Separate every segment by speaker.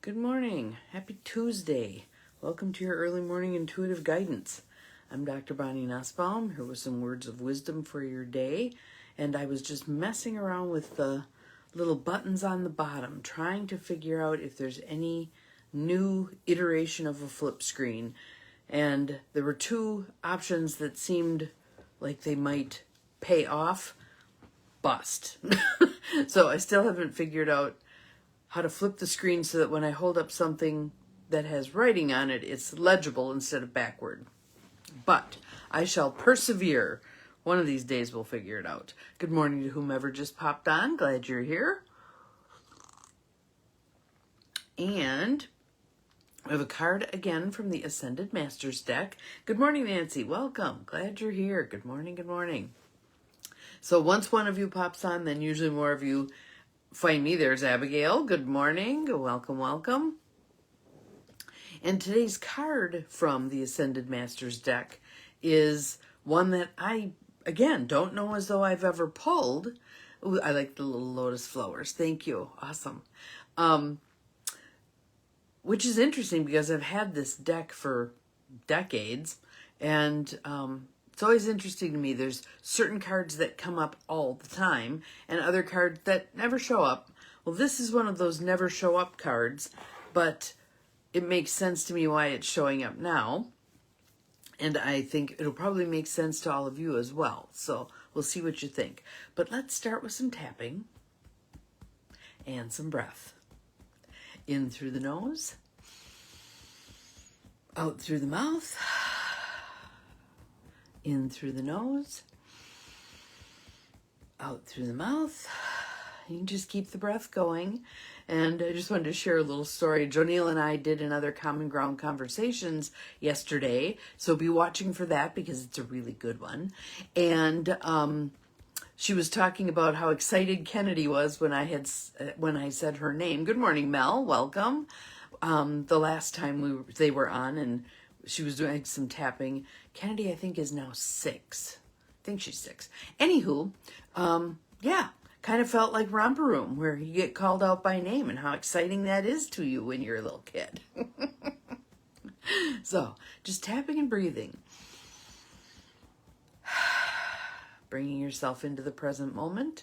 Speaker 1: Good morning. Happy Tuesday. Welcome to your early morning intuitive guidance. I'm Dr. Bonnie Nussbaum, here with some words of wisdom for your day. And I was just messing around with the little buttons on the bottom, trying to figure out if there's any new iteration of a flip screen. And there were two options that seemed like they might pay off. Bust. So I still haven't figured out how to flip the screen so that when I hold up something that has writing on it, it's legible instead of backward. But I shall persevere. One of these days we'll figure it out. Good morning to whomever just popped on. Glad you're here. And we have a card again from the Ascended Masters deck. Good morning, Nancy. Welcome. Glad you're here. Good morning, good morning. So once one of you pops on, then usually more of you find me. There's Abigail. Good morning. Welcome, welcome. And today's card from the Ascended Masters deck is one that I, again, don't know as though I've ever pulled. Ooh, I like the little lotus flowers. Thank you. Awesome. Which is interesting because I've had this deck for decades, and it's always interesting to me. There's certain cards that come up all the time and other cards that never show up. Well, this is one of those never show up cards, but it makes sense to me why it's showing up now. And I think it'll probably make sense to all of you as well. So we'll see what you think. But let's start with some tapping and some breath. In through the nose, out through the mouth. In through the nose, out through the mouth. You can just keep the breath going. And I just wanted to share a little story. Jonelle and I did another Common Ground Conversations yesterday, so be watching for that because it's a really good one. And she was talking about how excited Kennedy was when I said her name. Good morning, Mel. Welcome. The last time they were on, and she was doing some tapping. Kennedy, I think, is now 6. I think she's 6. Anywho, yeah, kind of felt like Romper Room, where you get called out by name and how exciting that is to you when you're a little kid. So, just tapping and breathing. Bringing yourself into the present moment.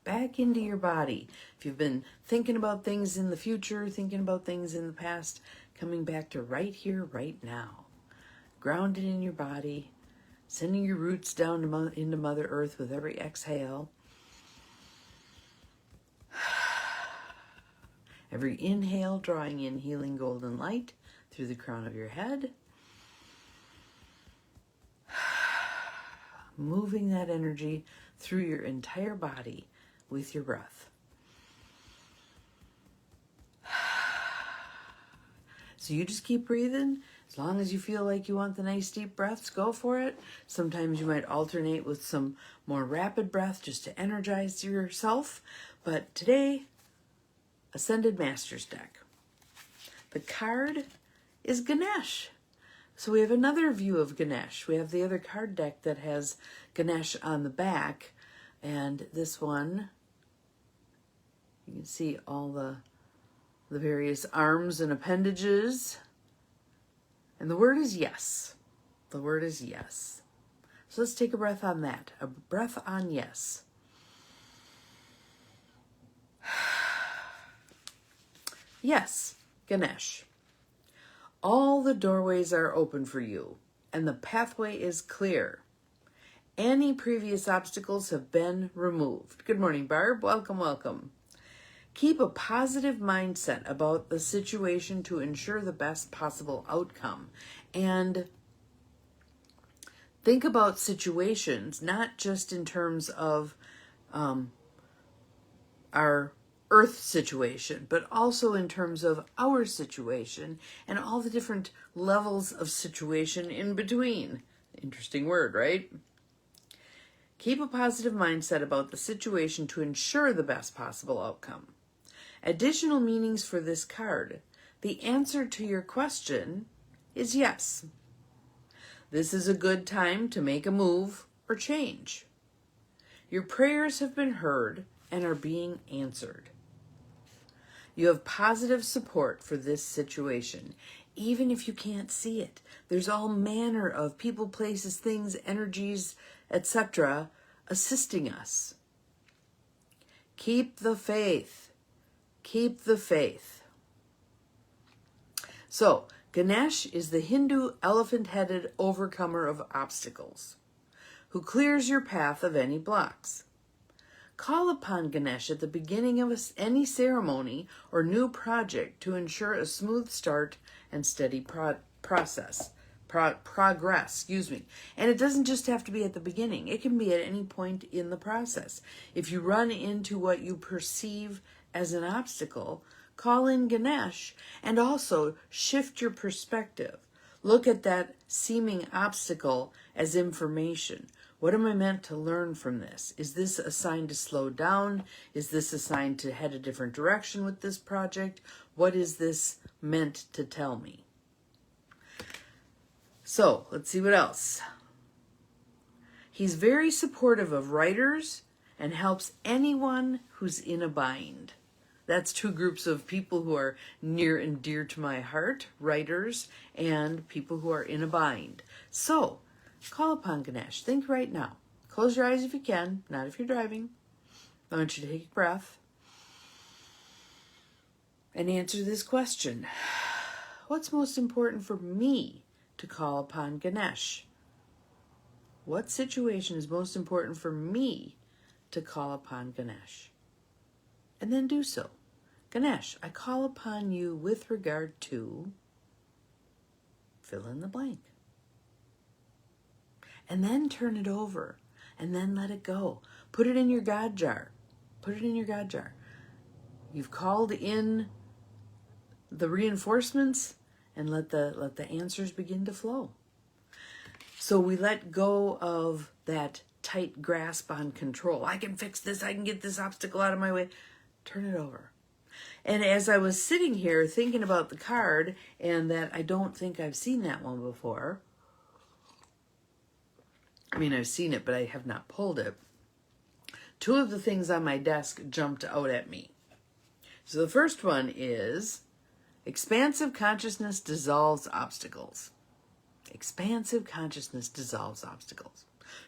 Speaker 1: Back into your body. If you've been thinking about things in the future, thinking about things in the past, coming back to right here, right now. Grounded in your body, sending your roots down into Mother Earth with every exhale. Every inhale, drawing in healing golden light through the crown of your head. Moving that energy through your entire body with your breath. So you just keep breathing. As long as you feel like you want the nice deep breaths, go for it. Sometimes you might alternate with some more rapid breath just to energize yourself. But today, Ascended Masters deck. The card is Ganesh. So we have another view of Ganesh. We have the other card deck that has Ganesh on the back. And this one, you can see all the various arms and appendages. And the word is yes. The word is yes. So let's take a breath on that. A breath on yes. Yes, Ganesh. All the doorways are open for you, and the pathway is clear. Any previous obstacles have been removed. Good morning, Barb. Welcome, welcome. Keep a positive mindset about the situation to ensure the best possible outcome. And think about situations, not just in terms of our Earth situation, but also in terms of our situation and all the different levels of situation in between. Interesting word, right? Keep a positive mindset about the situation to ensure the best possible outcome. Additional meanings for this card. The answer to your question is yes. This is a good time to make a move or change. Your prayers have been heard and are being answered. You have positive support for this situation, even if you can't see it. There's all manner of people, places, things, energies, etc. assisting us. Keep the faith. Keep the faith. So, Ganesh is the Hindu elephant-headed overcomer of obstacles, who clears your path of any blocks. Call upon Ganesh at the beginning of any ceremony or new project to ensure a smooth start and steady progress. And it doesn't just have to be at the beginning. It can be at any point in the process. If you run into what you perceive as an obstacle, call in Ganesh and also shift your perspective. Look at that seeming obstacle as information. What am I meant to learn from this? Is this a sign to slow down? Is this a sign to head a different direction with this project? What is this meant to tell me? So, let's see what else. He's very supportive of writers and helps anyone who's in a bind. That's two groups of people who are near and dear to my heart, writers and people who are in a bind. So, call upon Ganesh. Think right now. Close your eyes if you can, not if you're driving. I want you to take a breath and answer this question. What's most important for me to call upon Ganesh? What situation is most important for me to call upon Ganesh? And then do so. Ganesh, I call upon you with regard to, fill in the blank. And then turn it over, and then let it go. Put it in your God jar. Put it in your God jar. You've called in the reinforcements, and let the answers begin to flow. So we let go of that tight grasp on control. I can fix this. I can get this obstacle out of my way. Turn it over. And as I was sitting here thinking about the card, and that I don't think I've seen that one before. I mean, I've seen it, but I have not pulled it. Two of the things on my desk jumped out at me. So the first one is expansive consciousness dissolves obstacles. Expansive consciousness dissolves obstacles.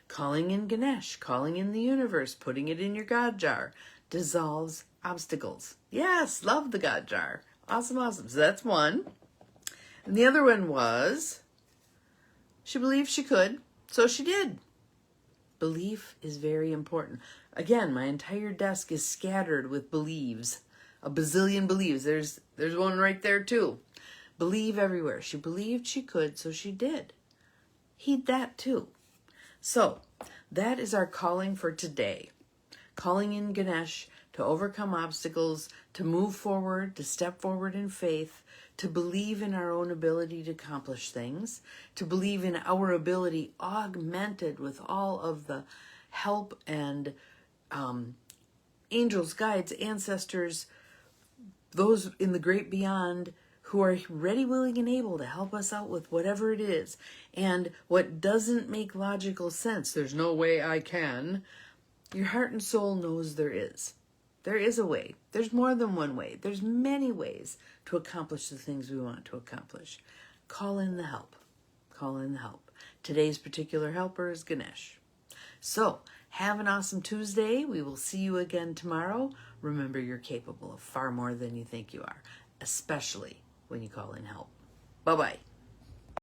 Speaker 1: Calling in Ganesh, calling in the universe, putting it in your God jar, dissolves obstacles. Yes, love the God jar. Awesome, awesome. So that's one. And the other one was, she believed she could, so she did. Belief is very important. Again, my entire desk is scattered with believes. A bazillion believes. There's one right there too. Believe everywhere. She believed she could, so she did. Heed that too. So, that is our calling for today. Calling in Ganesh to overcome obstacles, to move forward, to step forward in faith, to believe in our own ability to accomplish things, to believe in our ability augmented with all of the help and angels, guides, ancestors, those in the great beyond who are ready, willing, and able to help us out with whatever it is. And what doesn't make logical sense, there's no way I can, your heart and soul knows there is. There is a way. There's more than one way. There's many ways to accomplish the things we want to accomplish. Call in the help. Call in the help. Today's particular helper is Ganesh. So, have an awesome Tuesday. We will see you again tomorrow. Remember, you're capable of far more than you think you are, especially when you call in help. Bye-bye.